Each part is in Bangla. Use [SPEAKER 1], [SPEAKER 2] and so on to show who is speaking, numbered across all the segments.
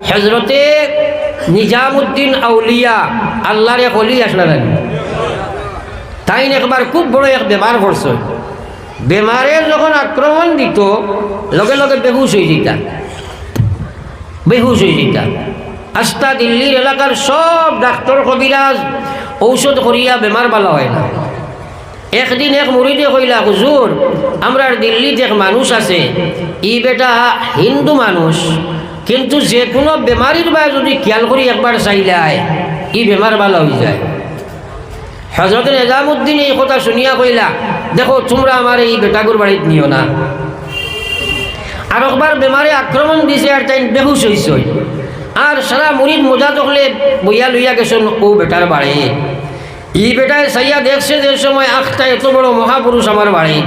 [SPEAKER 1] হজরতে নিজামুদ্দিন আউলিয়া আল্লাহর এক ওলি আসলেন। তাই একবার খুব বড় এক বেমার পড়ছে। বেমারের যখন আক্রমণ দিত লগে লগে বেহুশ হয়ে যেতাম, বেহুশ হয়ে যেতাম। আস্তা দিল্লির এলাকার সব ডাক্তার কবিরাজ ঔষধ করিয়া বেমার ভালো হয় না। একদিন এক মুরিদে কইলা, হুজুর আমরার দিল্লিতে এক মানুষ আছে, ই বেটা হিন্দু মানুষ, কিন্তু যে কোনো বেমারির বা যদি খেয়াল করি একবার চাইলায় ই বেমার ভালো হয়ে যায়। হজরত নিজামুদ্দিন এই কথা শুনিয়া কইলা, দেখো তোমরা আমার এই বেটাগুর বাড়িতে নিও না। আর একবার বেমারে আক্রমণ দিছে আর তাই বেহুশ হইছ। আর সারা মুরিদ মোজা তকলে বইয়া লইয়া গেছেন ও বেটার বাড়ি। ই বেটায় চাইয়া দেখছে যে সময় আখটা এত বড় মহাপুরুষ আমার বাড়ি,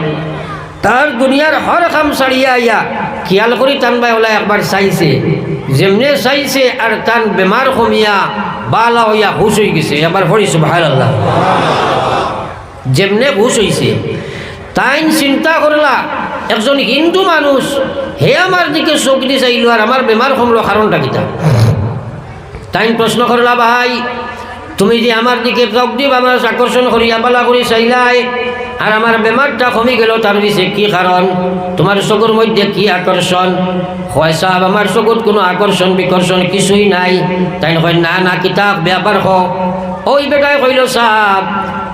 [SPEAKER 1] তার দুনিয়ার হর কাম ছাড়িয়া আইয়া খেয়াল করি টান বাই ওলা একবার চাইছে, যেমনে চাইছে আর টান বেমার কমিয়া বালা হইয়া হুশ হয়ে গেছে। এবার পড়ি সুবহানাল্লাহ। যেমনে হুশ হইছে তাই চিন্তা করলা একজন হিন্দু মানুষ হে আমার দিকে চোখ দি চাইল আর আমার বেমার কমলো কারণটা কিতা? তাই প্রশ্ন করলা, ভাই তুমি যে আমার দিকে চোখ দিব আমার আকর্ষণ করিয়া বালা করি চাইলাই আর আমার বেমারটা কমে গেল, তার পিছে কি কারণ? তোমার চকুর মধ্যে কি আকর্ষণ? হয় সাহেব আমার চকুত কোনো আকর্ষণ বিকর্ষণ কিছুই নাই। তাই কয় না না কিতাব ব্যাপার হোক। ওই বেটায় কইল, সাহেব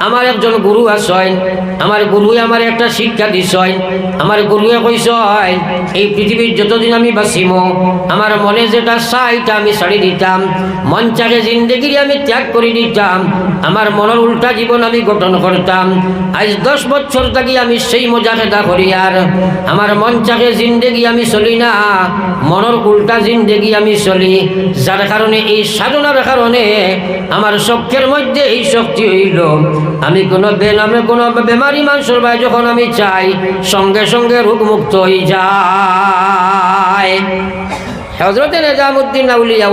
[SPEAKER 1] আমার একজন গুরু আছেন, আমার গুরুয়ে আমার একটা শিক্ষা দিছেন। আমার গুরুয়ে কইছেন এই পৃথিবীর যতদিন আমি বাঁচিম আমার মনে যেটা চাইটা আমি ছাড়ি দিতাম, মন চাকে জিন্দগি আমি ত্যাগ করে দিতাম, আমার মনের উল্টা জীবন আমি গঠন করতাম। আজ 10 বছর থাকি আমি সেই মজা খেদা করি আর আমার মন চাকে জিন্দগি আমি চলি না, মনের উল্টা জিন্দগি আমি চলি। যার কারণে এই সাধনার কারণে আমার চক্ষের মধ্যে এই শক্তি হইল, আমি কোনো বেনামে কোনো বেমারি মানুষের ভাই যখন আমি চাই সঙ্গে সঙ্গে রোগমুক্ত হয়ে যায়। হযরতে নিজামুদ্দিন আউলিয়া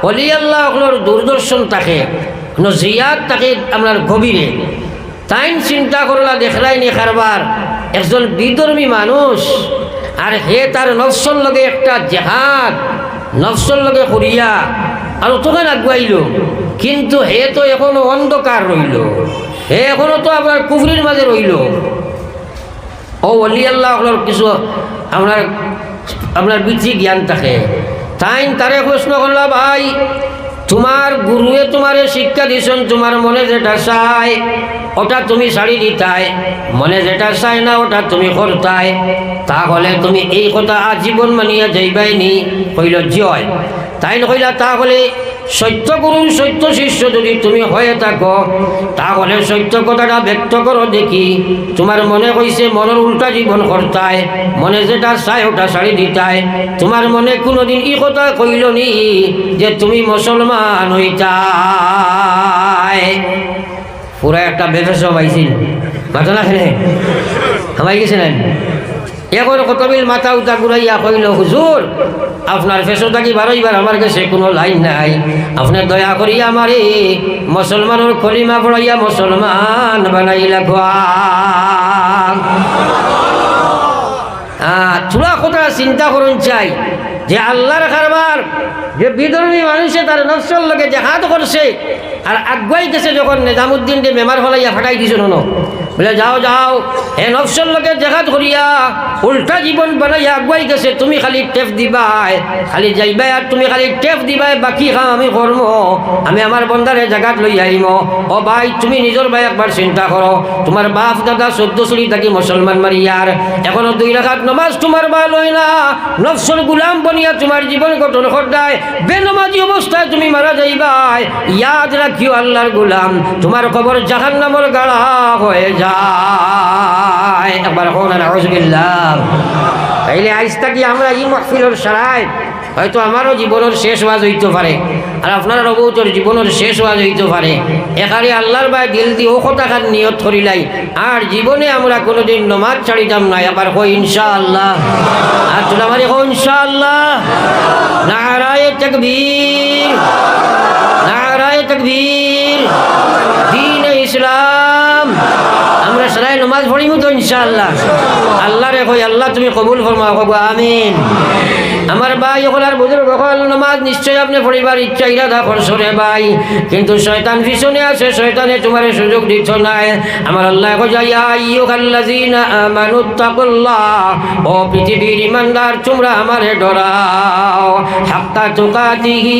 [SPEAKER 1] ওলি আল্লাহ ওগুলোর দূরদর্শন থাকে জিয়াদ থাকে আপনার গভীরে। তাই চিন্তা করলা দেখলাই নি কারবার একজন বিধর্মী মানুষ আর হে তার নফসর লগে একটা জেহাদ নফসর লগে করিয়া আর তোখানে আগুয়াইল, কিন্তু হে তো এখনো অন্ধকার রইল, হে এখনো তো আপনার কুফরির মাঝে রইল। ও ওলি আল্লাহ কিছু আপনার বিধি জ্ঞান থাকে। তাই তারে প্রশ্ন করলা, ভাই তোমার গুরুয়ে তোমারে শিক্ষা দিছেন তোমার মনে যেটা চায় ওটা তুমি ছাড়ি দিতাই, মনে যেটা চায় না ওটা তুমি করতাই, তাহলে তুমি এই কথা আজীবন মানিয়া যাইবাইনি? কইল জয়। তাই কইলা তাহলে সত্য গুরু সত্য শিষ্য যদি তুমি হয়ে থাকো তাহলে সত্য কথাটা ব্যক্ত করো দেখি। তোমার মনে কইছে মনের উল্টা জীবন করতায়, মনে যেটা চায় ওটা ছাড়ি দিতাই, তোমার মনে কোনোদিন ই কথা কইল নি যে তুমি মুসলমান হইতাই? পুরা একটা বেফেস পাইছিল মাথা না খেলে আমায় গেছে না। এখন কতবিল মাথা উঠা ঘুরাইয়া কইল, হুজুর আপনার ফেসোটা কি বারোইবার আমার কাছে কোনো লাইন নাই, আপনি দয়া করিয়া আমারে মুসলমানের কলিমা পড়াইয়া মুসলমান বানাইলা থোড়া কথা চিন্তা করুন চাই যে আল্লাহর কারবার যে বিধর্মী মানুষে তার নফসর লগে জেহাদ করছে আর আগুয়াই গেছে যখন নিজামুদ্দিন যে মেমার ফলাইয়া ফাটাই দিছে নো বলে যাও যাও হে নফসর লগে জেহাদ করিয়া উল্টা জীবন বানাইয়া আগুয়াই গেছে, তুমি খালি টেপ দিবাই, খালি যাইবাই আর তুমি খালি টেপ দিবাই, বাকি কাম আমি করম, আমি আমার বন্দারে জায়গাত লই আইম। ও ভাই তুমি নিজের ভাই একবার চিন্তা করো, তোমার বাপ দাদা 14 চুরি থাকি মুসলমান মারিয়ার এখনো 2 রাকাত নমাজ তোমার বা লই না, নফসর গুলাম বনিয়া তোমার জীবন গঠন করদায়, বেনমাজি অবস্থায় তুমি মারা যাইবাই। ইয়াদ রাখিও আল্লাহর গুলাম তোমার কবর জাহান্নামের গাড়া হয়ে যায়। একবার কোন নাউজুবিল্লাহ। তাইলে আজ থাকি আমরা এই মাহফিলের সারায় হয়তো আমারও জীবনের শেষ ওয়াজ হইতে পারে আর আপনার অবৌতর জীবনের শেষ ওয়াজ হইতে পারে। এখানে আল্লাহর ভাই দিল দিয়ে ও কথাখান নিয়ত করিলাই আর জীবনে আমরা কোনোদিন নমাজ ছাড়িতাম না। এবার কই ইনশাআল্লাহ, আর তোলা মারি কই ইনশাআল্লাহ। নারায়ে তাকবীর, নারায়ে তাকবীর, দ্বীন-এ ইসলাম। আমরা সবাই নামাজ পড়িমু তো ইনশাআল্লাহ। আল্লাহরে কই আল্লাহ তুমি কবুল ফরমাও, আমিন। আমার ভাই ওগুলার বুজুর্গ হল নামাজ নিশ্চয় আপনি পড়িবার ইচ্ছা ইরাদা করছো রে ভাই, কিন্তু শয়তান পিছনে আছে, শয়তানে তোমার সুযোগ দিচ্ছ নাই। আমার আল্লাহ কইয়া আইয়ুহাল্লাযীনা আমানুত্তাকুল্লাহ, ও পৃথিবীর ইমানদার তোমরা আমারে ডরাও, হাক্কা তুকাতিহি,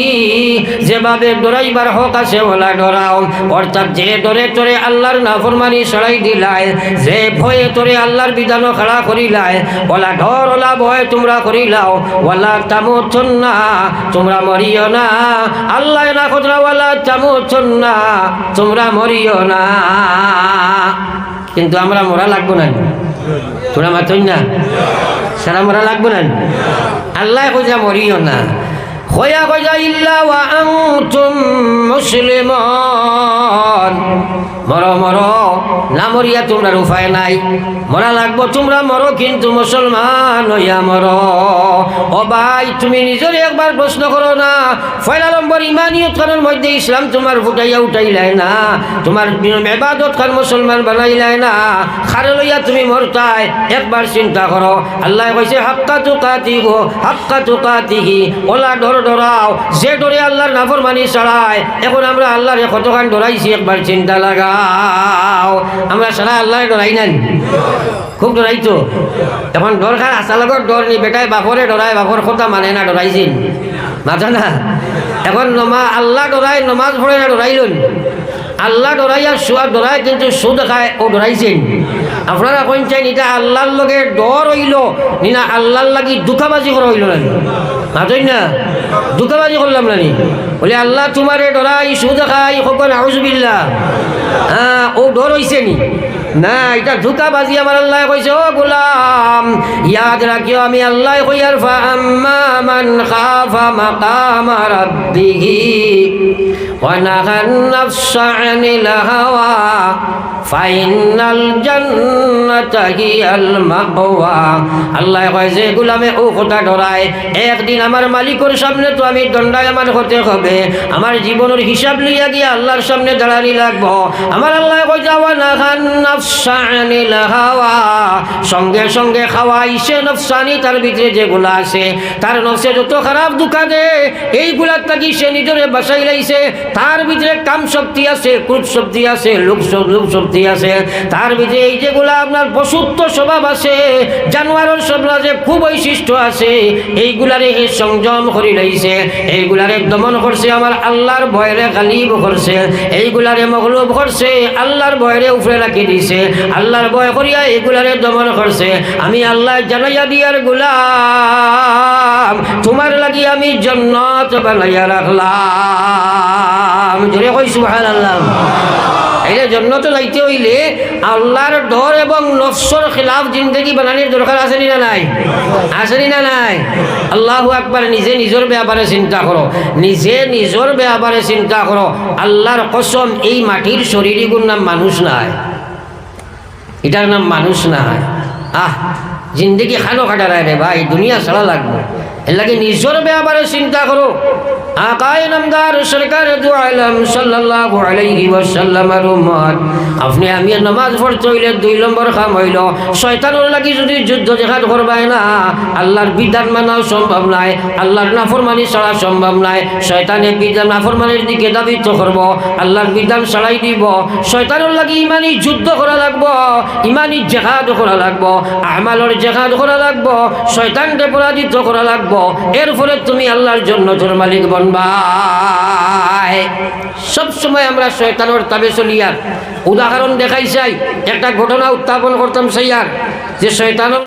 [SPEAKER 1] যেভাবে ডরাইবার হক আছে ওলা ডরাও। অর্থাৎ যে ডরে তোরে আল্লাহর নাফরমানি ছড়াই দিলায়, যে ভয়ে তোরে আল্লাহর বিধানও খাড়া করিলায়, ওলা ডর ওলা ভয় তোমরা করিলাও। ওয়ালা তামুতুন্না, তোমরা মরিও না। আল্লাহ না খোদরা ওয়ালা তামুতুন্না, তোমরা মরিও না। কিন্তু আমরা মরা লাগবো না, তোমরা মাতই না, সারা মরা লাগবো না। আল্লাহ খোঁজা মরিও না, খোয়া খোঁজা ইল্লা ওয়া আনতুম মুসলিমুন। মরো মরো না মরিয়া তোমরা উপায় নাই, মরা লাগবো তোমরা মরো, কিন্তু মুসলমান হইয়া মরো। ও ভাই তুমি নিজের একবার প্রশ্ন করো না, পয়লা নম্বর ইমানিয়ত খানের মধ্যে ইসলাম তোমার ফুটাইয়া উঠাইলাই না, তোমার ইবাদত খান মুসলমান বানাইলাই না, খারে লইয়া তুমি মরতাই একবার চিন্তা করো। আল্লাহ কইছে হাক্কা তুকাতিহু, হাক্কা তুকাতিহি, ওলা ডর ডরাও, যে ডরে আল্লাহর নাফরমানি ছাড়ায়। এখন আমরা আল্লাহর কতখান ডরাইছি একবার চিন্তা লাগাও। আমরা সারা আল্লাহ ডরাই নাই, খুব ডরাই তো। এখন ডর খান আসার লগত ডর নি, বেটায় বাপরে ডরায়, বাপর কথা মানে না, ডরাইছেন মাথা না। এখন আল্লাহ ডরাই, নমাজ পড়ে না, ডরাইলেন। আল্লাহ ডরাইয়া শুয়া ডরায়, কিন্তু সুদ খায় ও ডরাইছেন। আপনারা কইছেন এটা আল্লাহর লগে ডর হইল না আল্লাহর লাগি দুঃখাবাজি করা হইল না, মাতই না, দুঃখাবাজি করলাম না নি। বলে আল্লাহ তোমারে ডরাই, সুদ খাই, কখন আউযুবিল্লাহ, হ্যাঁ ও ডর হইছে নি না, এটা ধোঁকাবাজি। আমার আল্লাহ কইছে ও গোলাম ইয়াদ রাখিও, আমি আল্লাহ কইয়ার ফা আম্মা মান খাফা মাকামা রাব্বিহি ওয়া নাহান নাফসা আনিল হাওয়া ফাইনাল জান্নাতা হিয়াল মাওয়া। আল্লাহ কয় যে গোলামে ও কথা ডরায়, একদিন আমার মালিকের সামনে তো আমি দণ্ডায়মান হতে হবে, আমার জীবনের হিসাব লইয়া গিয়া আল্লাহর সামনে দাঁড়ানি লাগবো। আমার আল্লাহ কয় যাওয়া নাহান নাফসা আনিল হাওয়া, সঙ্গে সঙ্গে খাওয়াইছে নফসানি, তার ভিতরে যেগুলা আছে, তার নফসে যত খারাপ দুঃখা দে এইগুলার থাকি সে নিজরে বাসাই লাইছে। তার ভিতরে কাম শক্তি আছে, ক্রোধ শক্তি আছে, লোক শক্তি আছে, তার ভিতরে এই যেগুলা আপনার পশুত্ব স্বভাব আছে, জানোয়ারের স্বভাব আছে, খুব বৈশিষ্ট্য আছে, এইগুলারে হে সংযম করে লাইছে, এইগুলারে দমন করছে, আমার আল্লাহর ভয়রে গালিব করছে, এইগুলারে মগলুব করছে, আল্লাহর ভয়রে উপরে রাখি দিছে, আল্লাহর ভয় করিয়া এগুলারে দমন করছে। আমি আল্লাহ জানাইয়া দিয়ার গোলাম তোমার লাগি আমি জান্নাত বানাইয়া রাখলাম। জোরে কই সুবহানাল্লাহ। এই জান্নাতে যাইতে হইলে আল্লাহর ডর এবং নফসর খিলাফ জিন্দগি বানানোর দরকার আছে না নাই? আছে না নাই? আল্লাহু আকবার। নিজে নিজের ব্যাপারে চিন্তা করো, নিজে নিজের ব্যাপারে চিন্তা করো। আল্লাহর কসম এই মাটির শরীরগুলোর নাম মানুষ নাই, এটার নাম মানুষ নাই। জিন্দগি খানো কাটারায় রে ভাই, দুনিয়া ছাড়া লাগবে, এর লাগে নিজের ব্যাপারে চিন্তা করো। আকায়ে নামদার সরকার দু আলম সাল্লাল্লাহু আলাইহি ওয়াসাল্লামের উম্মত, আপনি আমি নামাজ পড়তে হইলে 2 নম্বর কাম হইল শয়তানের লাগি যদি যুদ্ধ জেহাদ করবাই না, আল্লাহর বিধান মানাও সম্ভব নাই, আল্লাহর নাফরমানি ছাড়া সম্ভব নাই। শয়তানের বিধান নাফরমানির দিকে দাবিত করব, আল্লাহর বিধান ছাড়াই দিব। শয়তানের লাগি ইমানি যুদ্ধ করা লাগবো, ইমানি জেহাদ করা লাগবো, আমালের জেহাদ করা লাগবো, শয়তানকে পরাজিত করা লাগবো। এর ফলে তুমি আল্লাহর জন্য তোর মালিক বনবা। সব সময় আমরা শয়তানের তাবে চলিয়ার উদাহরণ দেখাই চাই। একটা ঘটনা উত্থাপন করতাম সেইয়ার যে শয়তান